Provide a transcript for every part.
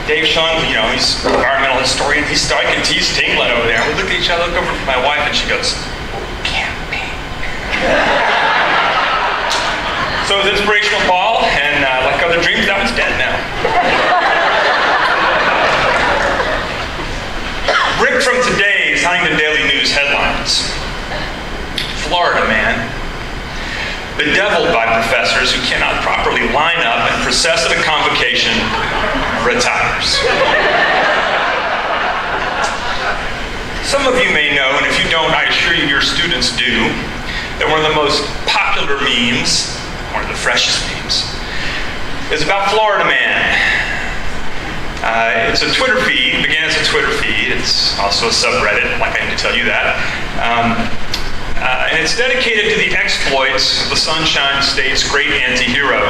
Dave Shung, he's an environmental historian. He's tingling over there. We look at each other, look over at my wife, and she goes, "Can't be." So it was inspirational, Paul, and like other dreams, that one's dead now. Ripped from today's Huntington Daily News headlines. Florida man, bedeviled by professors who cannot properly line up and process at a convocation, retires. Some of you may know, and if you don't, I assure you your students do, that one of the most popular memes, one of the freshest memes, is about Florida man. It's a Twitter feed, began as a Twitter feed. It's also a subreddit, like I need to tell you that. And it's dedicated to the exploits of the Sunshine State's great anti-hero.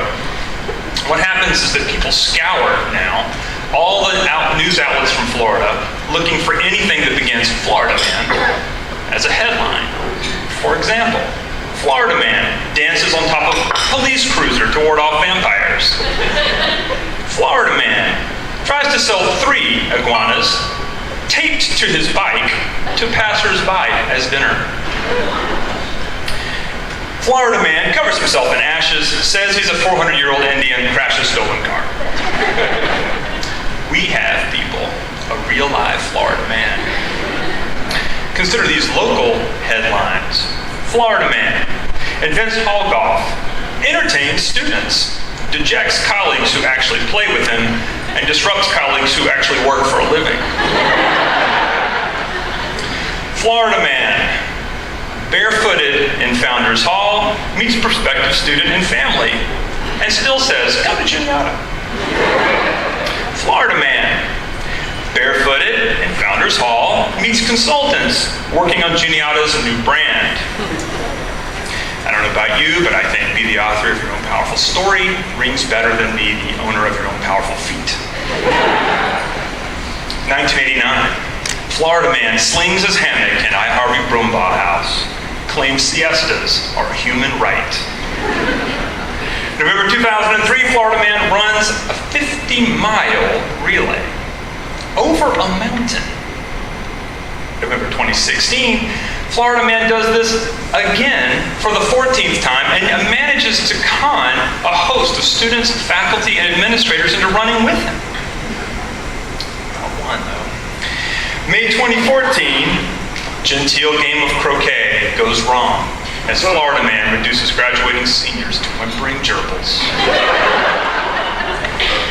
What happens is that people scour now all the news outlets from Florida looking for anything that begins Florida man as a headline. For example, Florida man dances on top of police cruiser to ward off vampires. Florida man tries to sell 3 iguanas taped to his bike to passers-by as dinner. Florida man covers himself in ashes, says he's a 400-year-old Indian, crashed a stolen car. We have, people, a real live Florida man. Consider these local headlines. Florida man invents hall golf, entertains students, dejects colleagues who actually play with him, and disrupts colleagues who actually work for a living. Florida man, barefooted in Founders Hall, meets prospective student and family, and still says, "Come to Juniata." Florida man, barefooted in Founders Hall, meets consultants working on Juniata's new brand. I don't know about you, but I think be the author of your own powerful story rings better than be the owner of your own powerful feat. 1989, Florida man slings his hammock in I. Harvey Brumbaugh house, claims siestas are a human right. November 2003, Florida man runs a 50-mile relay over a mountain. November 2016, Florida man does this again for the 14th time and manages to con a host of students, faculty, and administrators into running with him. Not one, though. May 2014, genteel game of croquet goes wrong as Florida man reduces graduating seniors to whimpering gerbils.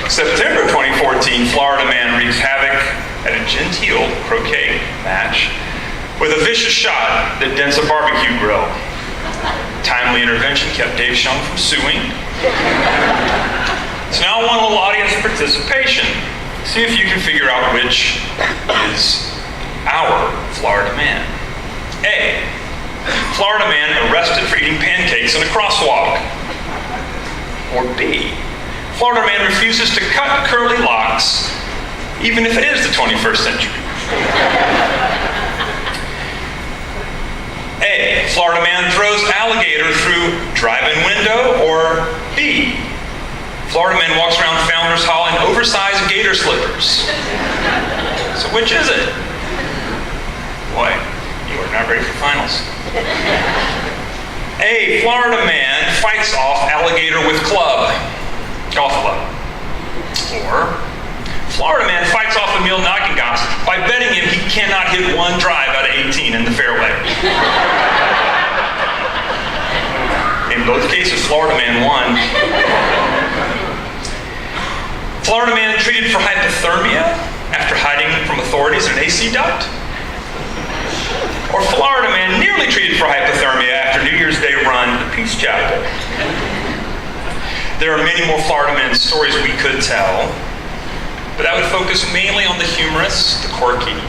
September 2014, Florida man wreaks havoc at a genteel croquet match with a vicious shot that dents a barbecue grill. Timely intervention kept Dave Shung from suing. So now I want a little audience participation. See if you can figure out which is our Florida man. A, Florida man arrested for eating pancakes in a crosswalk. Or B, Florida man refuses to cut curly locks, even if it is the 21st century. A, Florida man throws alligator through drive-in window. Or B, Florida man walks around Founders Hall in oversized gator slippers. So which is it? Boy, you are not ready for finals. A, Florida man fights off alligator with golf club. Or Florida man fights off Emil Nagengas by betting him he cannot hit one drive out of 18 in the fairway. In both cases, Florida man won. Florida man treated for hypothermia after hiding from authorities in an AC duct. Or Florida man nearly treated for hypothermia after New Year's Day run at the Peace Chapel. There are many more Florida man stories we could tell, but that would focus mainly on the humorous, the quirky,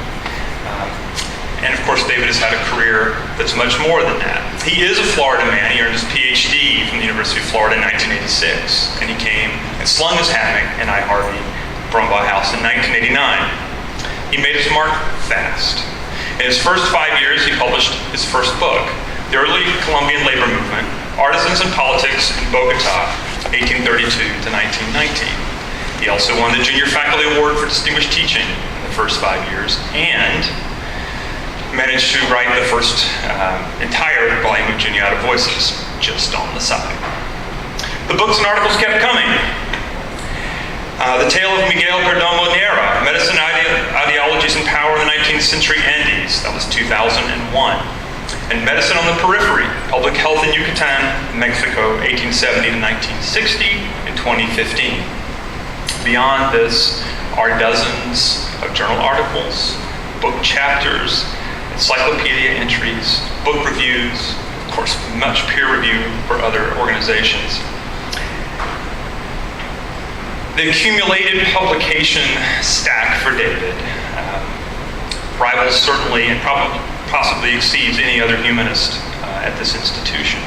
and of course David has had a career that's much more than that. He is a Florida man. He earned his PhD from the University of Florida in 1986, and he came and slung his hammock in I. Harvey Brumbaugh House in 1989. He made his mark fast. In his first 5 years, he published his first book, The Early Colombian Labor Movement, Artisans and Politics in Bogota, 1832 to 1919. He also won the Junior Faculty Award for Distinguished Teaching in the first 5 years, and managed to write the first entire volume of Juniata Voices, just on the side. The books and articles kept coming. The Tale of Miguel Perdomo Nera, Medicine Ideologies and Power in the 19th Century Andes, that was 2001. And Medicine on the Periphery, Public Health in Yucatan, Mexico, 1870 to 1960, in 2015. Beyond this are dozens of journal articles, book chapters, encyclopedia entries, book reviews, of course, much peer review for other organizations. The accumulated publication stack for David rivals certainly and possibly exceeds any other humanist at this institution.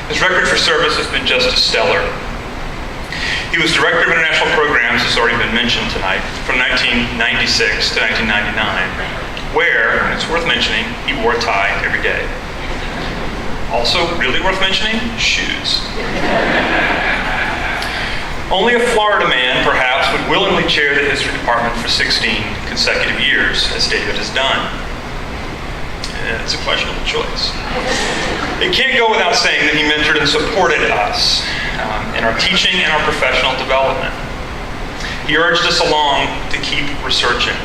His record for service has been just as stellar. He was Director of International Programs, as already been mentioned tonight, from 1996 to 1999, where, and it's worth mentioning, he wore a tie every day. Also, really worth mentioning, shoes. Only a Florida man, perhaps, would willingly chair the history department for 16 consecutive years, as David has done. It's a questionable choice. It can't go without saying that he mentored and supported us in our teaching and our professional development. He urged us along to keep researching,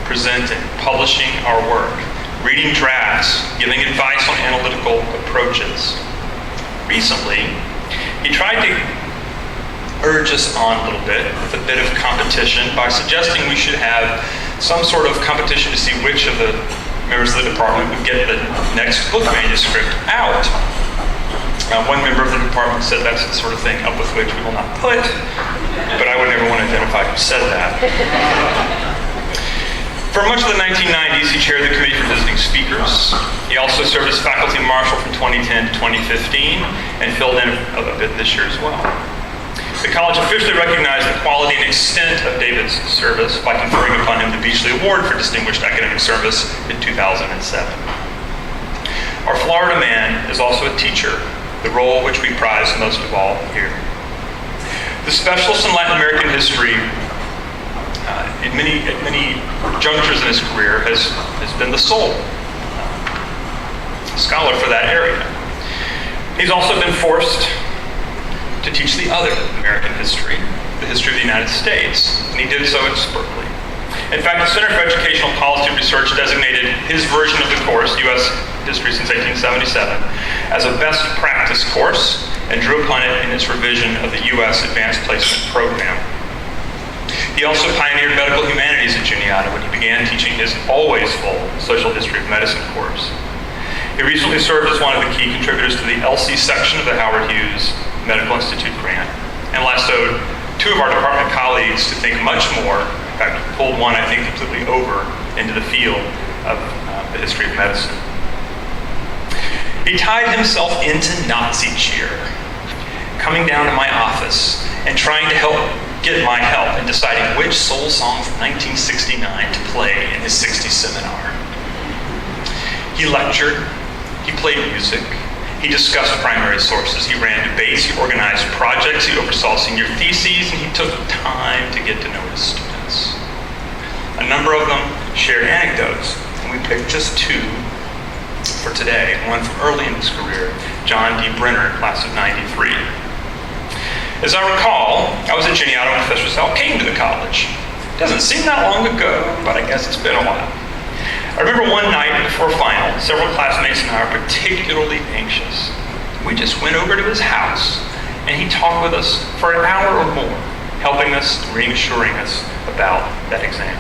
presenting, publishing our work, reading drafts, giving advice on analytical approaches. Recently, he tried to urge us on a little bit with a bit of competition by suggesting we should have some sort of competition to see which of the members of the department would get the next book manuscript out. One member of the department said that's the sort of thing up with which we will not put, but I would never want to identify who said that. For much of the 1990s, he chaired the Committee for Visiting Speakers. He also served as faculty marshal from 2010 to 2015 and filled in a bit this year as well. The college officially recognized the quality and extent of David's service by conferring upon him the Beachley Award for Distinguished Academic Service in 2007. Our Florida man is also a teacher, the role which we prize most of all here. The specialist in Latin American history at many junctures in his career has been the sole scholar for that area. He's also been forced to teach the other American history, the history of the United States, and he did so expertly. In fact, the Center for Educational Policy Research designated his version of the course, U.S. History since 1877, as a best practice course and drew upon it in its revision of the U.S. Advanced Placement Program. He also pioneered medical humanities at Juniata when he began teaching his always full Social History of Medicine course. He recently served as one of the key contributors to the LC section of the Howard Hughes Medical Institute grant, and lassoed two of our department colleagues to think much more, in fact, pulled one, I think, completely over into the field of the history of medicine. He tied himself into Nazi cheer, coming down to my office and trying to get my help in deciding which soul song from 1969 to play in his 60s seminar. He lectured, he played music, he discussed primary sources, he ran debates, he organized projects, he oversaw senior theses, and he took time to get to know his students. A number of them shared anecdotes, and we picked just two for today, one from early in his career, John D. Brenner, class of 93. As I recall, I was at Juniata when Professor Sowell came to the college. It doesn't seem that long ago, but I guess it's been a while. I remember one night before final, several classmates and I were particularly anxious. We just went over to his house, and he talked with us for an hour or more, helping us, reassuring us about that exam.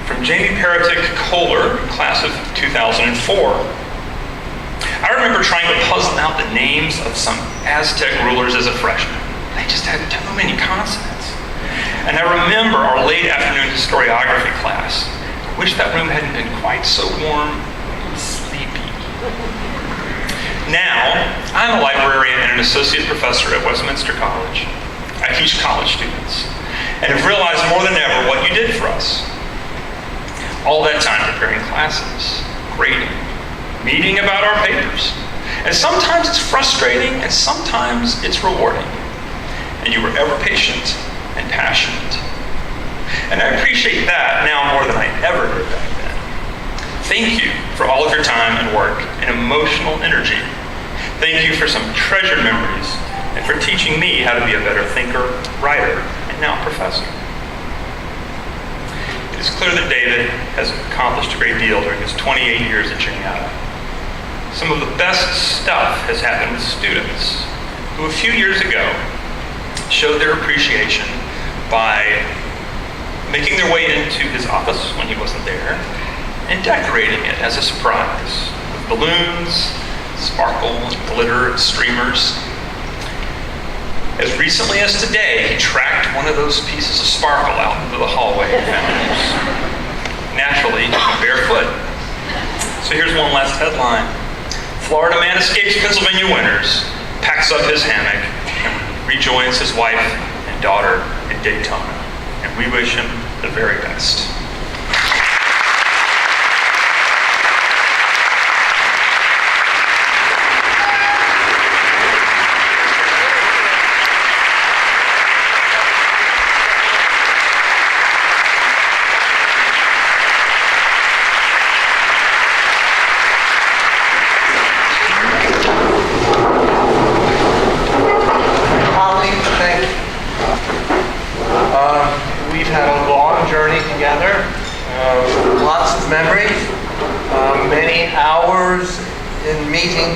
From Jamie Peritic Kohler, class of 2004, I remember trying to puzzle out the names of some Aztec rulers as a freshman. They just had too many consonants. And I remember our late afternoon historiography class. I wish that room hadn't been quite so warm and sleepy. Now, I'm a librarian and an associate professor at Westminster College. I teach college students and have realized more than ever what you did for us. All that time preparing classes, grading, meeting about our papers. And sometimes it's frustrating and sometimes it's rewarding. and you were ever patient and passionate. And I appreciate that now more than I ever did back then. Thank you for all of your time and work and emotional energy. Thank you for some treasured memories and for teaching me how to be a better thinker, writer, and now professor. It is clear that David has accomplished a great deal during his 28 years at Juniata. Some of the best stuff has happened with students who a few years ago showed their appreciation by making their way into his office when he wasn't there and decorating it as a surprise with balloons, sparkle, glitter, and streamers. As recently as today, he tracked one of those pieces of sparkle out into the hallway and found it. Naturally, barefoot. So here's one last headline. Florida man escapes Pennsylvania winters, packs up his hammock, and rejoins his wife and daughter in Daytona. And we wish him the very best.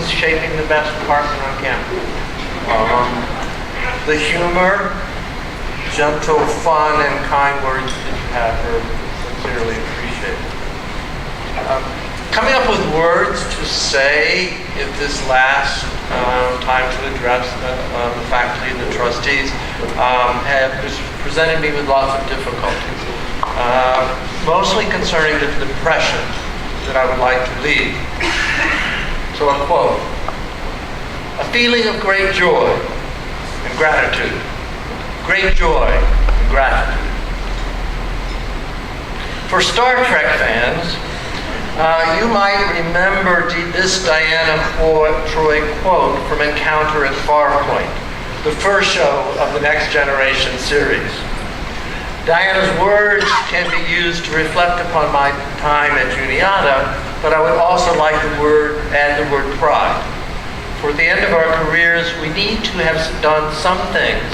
Shaping the best department on campus. The humor, gentle, fun, and kind words that you have are sincerely appreciated. Coming up with words to say if this last time to address the faculty and the trustees have presented me with lots of difficulties, mostly concerning the impression that I would like to leave. So a quote, a feeling of great joy and gratitude. Great joy and gratitude. For Star Trek fans, you might remember this Diana Troy quote from Encounter at Farpoint, the first show of the Next Generation series. Diana's words can be used to reflect upon my time at Juniata, but I would also like to add the word pride. For at the end of our careers, we need to have done some things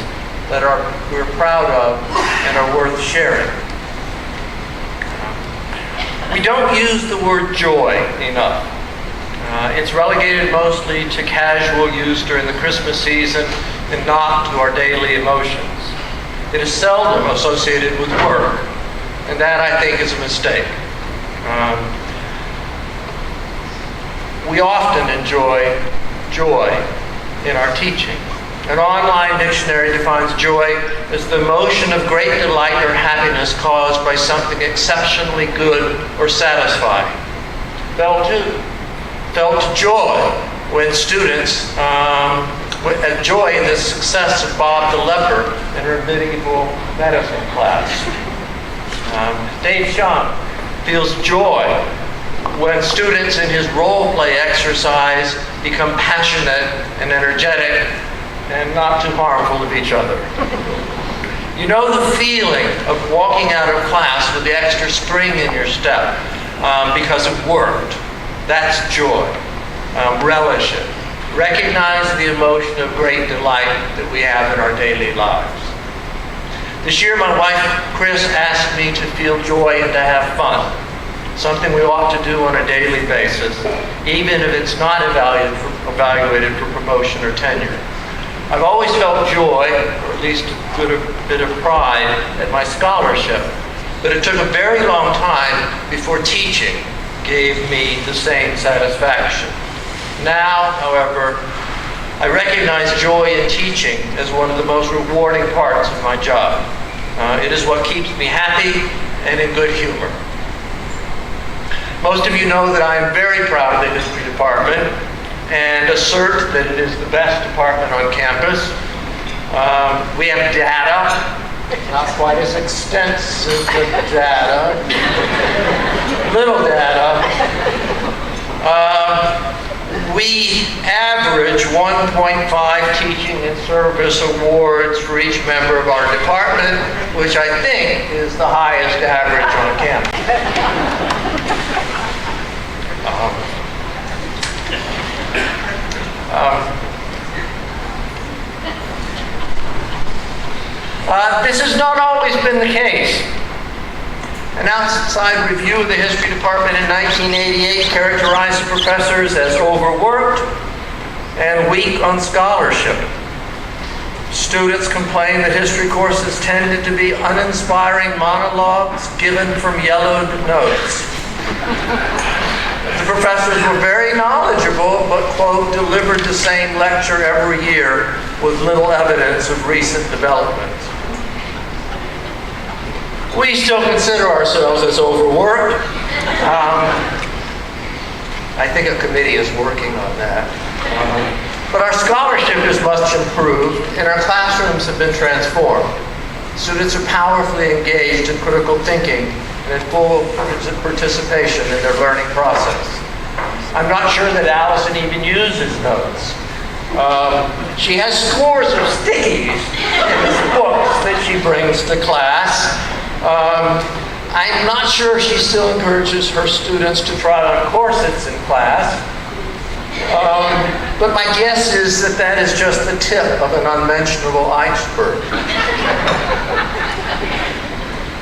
that we're proud of and are worth sharing. We don't use the word joy enough. It's relegated mostly to casual use during the Christmas season and not to our daily emotions. It is seldom associated with work, and that, I think, is a mistake. We often enjoy joy in our teaching. An online dictionary defines joy as the emotion of great delight or happiness caused by something exceptionally good or satisfying. Felt joy when students joy in the success of Bob the Leper in her medieval medicine class. Dave Sean feels joy when students in his role play exercise become passionate and energetic and not too harmful of each other. You know the feeling of walking out of class with the extra spring in your step because it worked. That's joy. Relish it. Recognize the emotion of great delight that we have in our daily lives. This year, my wife, Chris, asked me to feel joy and to have fun, something we ought to do on a daily basis, even if it's not evaluated for promotion or tenure. I've always felt joy, or at least a bit of pride, at my scholarship, but it took a very long time before teaching gave me the same satisfaction. Now, however, I recognize joy in teaching as one of the most rewarding parts of my job. It is what keeps me happy and in good humor. Most of you know that I am very proud of the history department and assert that it is the best department on campus. We have data, not quite as extensive as data, little data. We we average 1.5 teaching and service awards for each member of our department, which I think is the highest average on campus. This has not always been the case. An outside review of the history department in 1988 characterized the professors as overworked and weak on scholarship. Students complained that history courses tended to be uninspiring monologues given from yellowed notes. The professors were very knowledgeable, but, quote, delivered the same lecture every year with little evidence of recent developments. We still consider ourselves as overworked. I think a committee is working on that. But our scholarship is much improved, and our classrooms have been transformed. Students are powerfully engaged in critical thinking and in full participation in their learning process. I'm not sure that Allison even uses notes. She has scores of stickies in the books that she brings to class. I'm not sure she still encourages her students to try on corsets in class. But my guess is that that is just the tip of an unmentionable iceberg.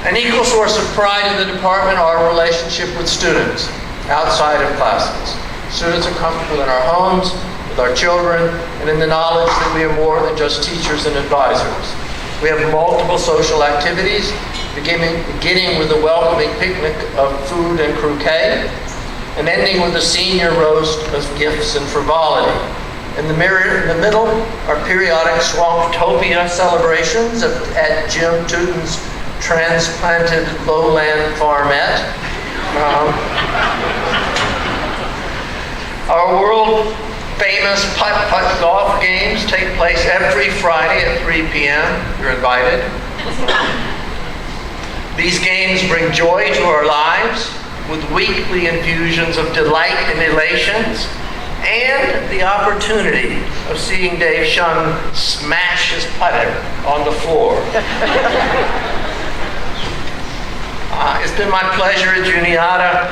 An equal source of pride in the department, our relationship with students outside of classes. Students are comfortable in our homes, with our children, and in the knowledge that we are more than just teachers and advisors. We have multiple social activities, beginning with a welcoming picnic of food and croquet, and ending with a senior roast of gifts and frivolity. In the middle are periodic Swamptopia celebrations at Jim Tootin's transplanted lowland farmette. Our world-famous putt-putt golf games take place every Friday at 3 p.m. You're invited. These games bring joy to our lives with weekly infusions of delight and elations, and the opportunity of seeing Dave Shun smash his putter on the floor. It's been my pleasure at Juniata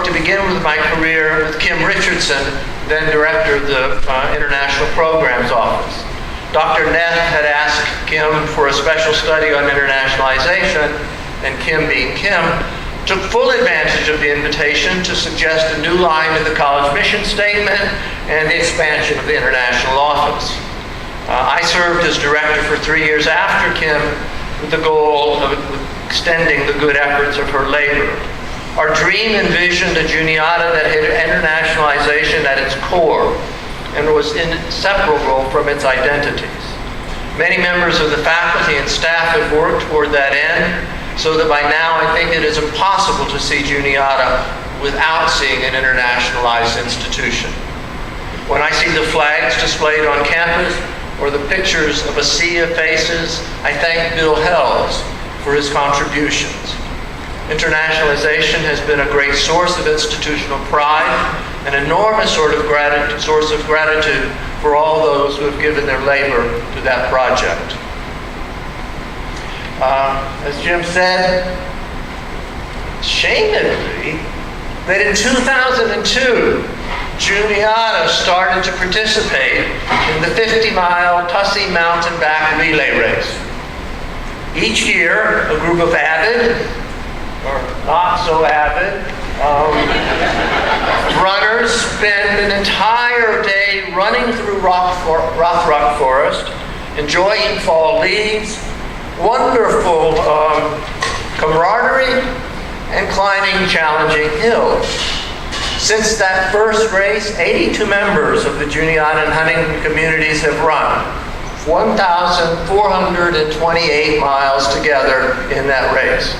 to begin with my career with Kim Richardson, then director of the International Programs Office. Dr. Neff had asked Kim for a special study on internationalization, and Kim, being Kim, took full advantage of the invitation to suggest a new line in the college mission statement and the expansion of the international office. I served as director for 3 years after Kim with the goal of extending the good efforts of her labor. Our dream envisioned a Juniata that had internationalization at its core and was inseparable from its identities. Many members of the faculty and staff have worked toward that end, so that by now I think it is impossible to see Juniata without seeing an internationalized institution. When I see the flags displayed on campus or the pictures of a sea of faces, I thank Bill Hells for his contributions. Internationalization has been a great source of institutional pride, an enormous source of gratitude for all those who have given their labor to that project. As Jim said, shamedly, that in 2002, Juniata started to participate in the 50-mile Tussey Mountain Back Relay Race. Each year, a group of avid, or not so avid, runners spend an entire day running through Rothrock Forest, enjoying fall leaves, wonderful camaraderie, and climbing challenging hills. Since that first race, 82 members of the Juniata and Huntington communities have run 1,428 miles together in that race.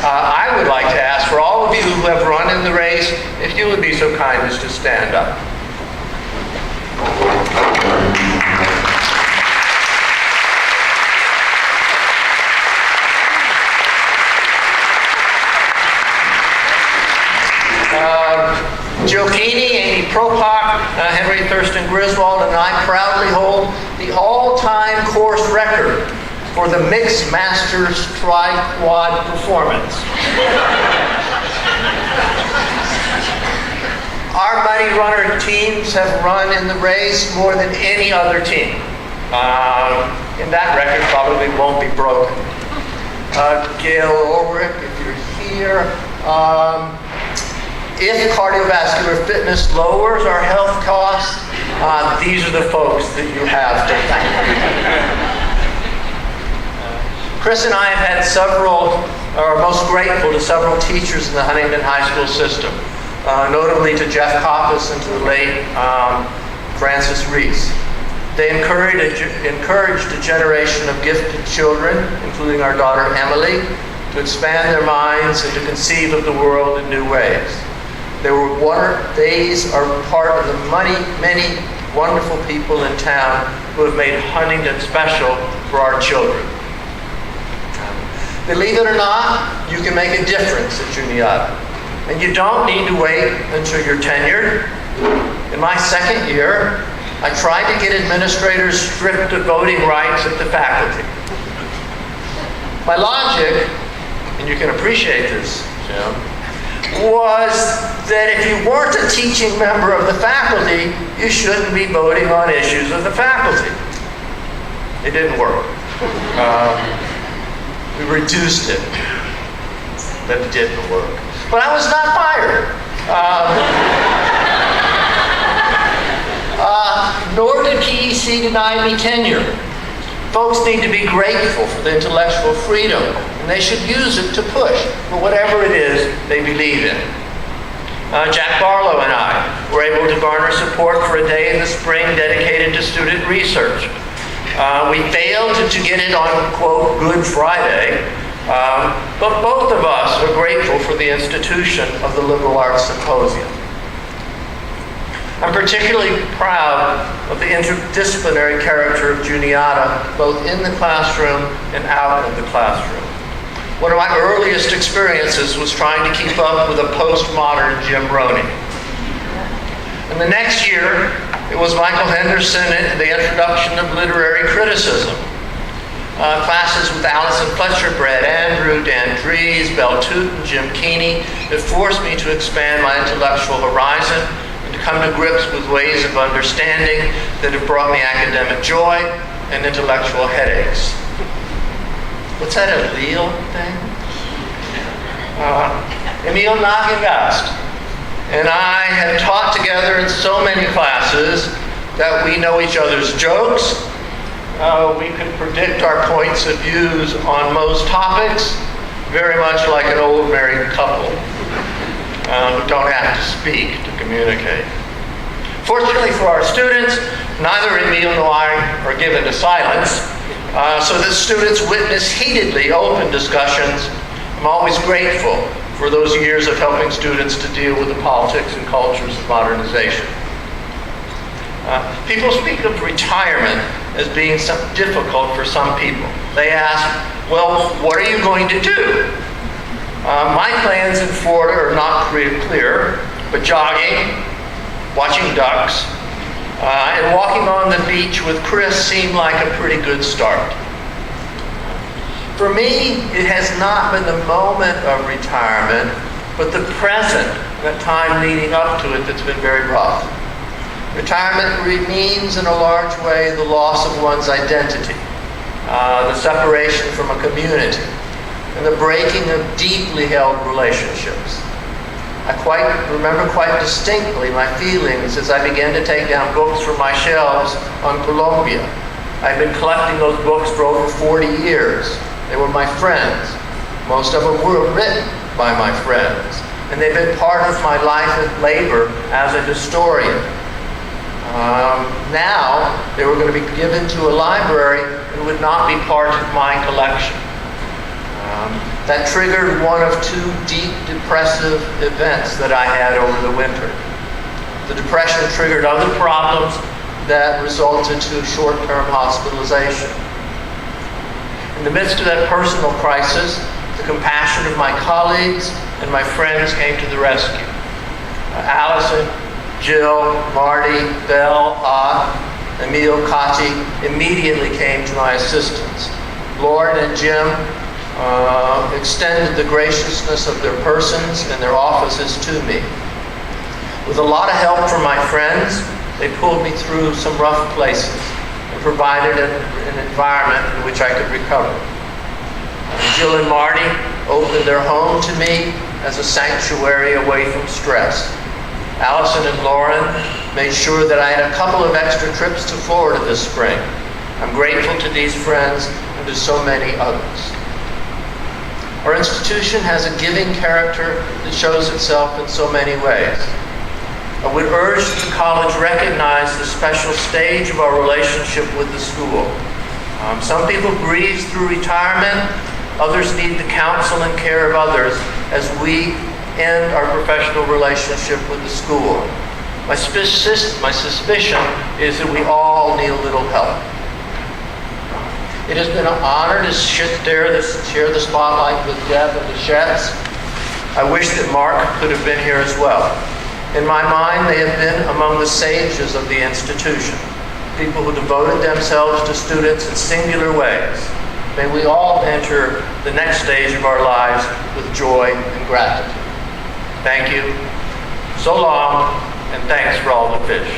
I would like to ask for all of you who have run in the race, if you would be so kind as to stand up. Giochini, Amy Propak, Henry Thurston Griswold, and I proudly hold the all-time course record for the Mixed Masters Tri-Quad performance. Our Mighty Runner teams have run in the race more than any other team. And that record probably won't be broken. Gail Ulrich, if you're here. If cardiovascular fitness lowers our health costs, these are the folks that you have to thank. Chris and I have had most grateful to several teachers in the Huntington High School system, notably to Jeff Coppice and to the late Francis Reese. They encouraged a generation of gifted children, including our daughter Emily, to expand their minds and to conceive of the world in new ways. These are part of the many wonderful people in town who have made Huntington special for our children. Believe it or not, you can make a difference at Juniata. And you don't need to wait until you're tenured. In my second year, I tried to get administrators stripped of voting rights at the faculty. My logic, and you can appreciate this, Jim, was that if you weren't a teaching member of the faculty, you shouldn't be voting on issues of the faculty. It didn't work. We reduced it, but it didn't work. But I was not fired. Nor did PEC deny me tenure. Folks need to be grateful for the intellectual freedom, and they should use it to push for whatever it is they believe in. Jack Barlow and I were able to garner support for a day in the spring dedicated to student research. We failed to get it on, quote, Good Friday, but both of us are grateful for the institution of the Liberal Arts Symposium. I'm particularly proud of the interdisciplinary character of Juniata, both in the classroom and out of the classroom. One of my earliest experiences was trying to keep up with a postmodern Jim Roney. And the next year, it was Michael Henderson and the introduction of literary criticism. Classes with Allison Fletcher, Brad Andrew, Dan Dries, Bell Tootin, Jim Keeney that forced me to expand my intellectual horizon and to come to grips with ways of understanding that have brought me academic joy and intellectual headaches. What's that, a Lille thing? Emil Nagengast and I have taught together in so many classes that we know each other's jokes. We can predict our points of views on most topics, very much like an old married couple who don't have to speak to communicate. Fortunately for our students, neither Emil nor I are given to silence, so that students witness heatedly open discussions. I'm always grateful for those years of helping students to deal with the politics and cultures of modernization. People speak of retirement as being difficult for some people. They ask, well, what are you going to do? My plans in Florida are not clear, but jogging, watching ducks, and walking on the beach with Chris seemed like a pretty good start. For me, it has not been the moment of retirement, but the present, the time leading up to it that's been very rough. Retirement means, in a large way, the loss of one's identity, the separation from a community, and the breaking of deeply held relationships. I remember quite distinctly my feelings as I began to take down books from my shelves on Colombia. I've been collecting those books for over 40 years. They were my friends. Most of them were written by my friends, and they've been part of my life and labor as a historian. Now, they were going to be given to a library and would not be part of my collection. That triggered one of two deep depressive events that I had over the winter. The depression triggered other problems that resulted to short-term hospitalization. In the midst of that personal crisis, the compassion of my colleagues and my friends came to the rescue. Allison, Jill, Marty, Belle, Ott, Emil, Kati immediately came to my assistance. Lauren and Jim extended the graciousness of their persons and their offices to me. With a lot of help from my friends, they pulled me through some rough places and provided an environment in which I could recover. Jill and Marty opened their home to me as a sanctuary away from stress. Allison and Lauren made sure that I had a couple of extra trips to Florida this spring. I'm grateful to these friends and to so many others. Our institution has a giving character that shows itself in so many ways. I would urge that the college recognize the special stage of our relationship with the school. Some people breeze through retirement, others need the counsel and care of others as we end our professional relationship with the school. My suspicion is that we all need a little help. It has been an honor to share the spotlight with Deb and the Shets. I wish that Mark could have been here as well. In my mind, they have been among the sages of the institution, people who devoted themselves to students in singular ways. May we all enter the next stage of our lives with joy and gratitude. Thank you. So long, and thanks for all the fish.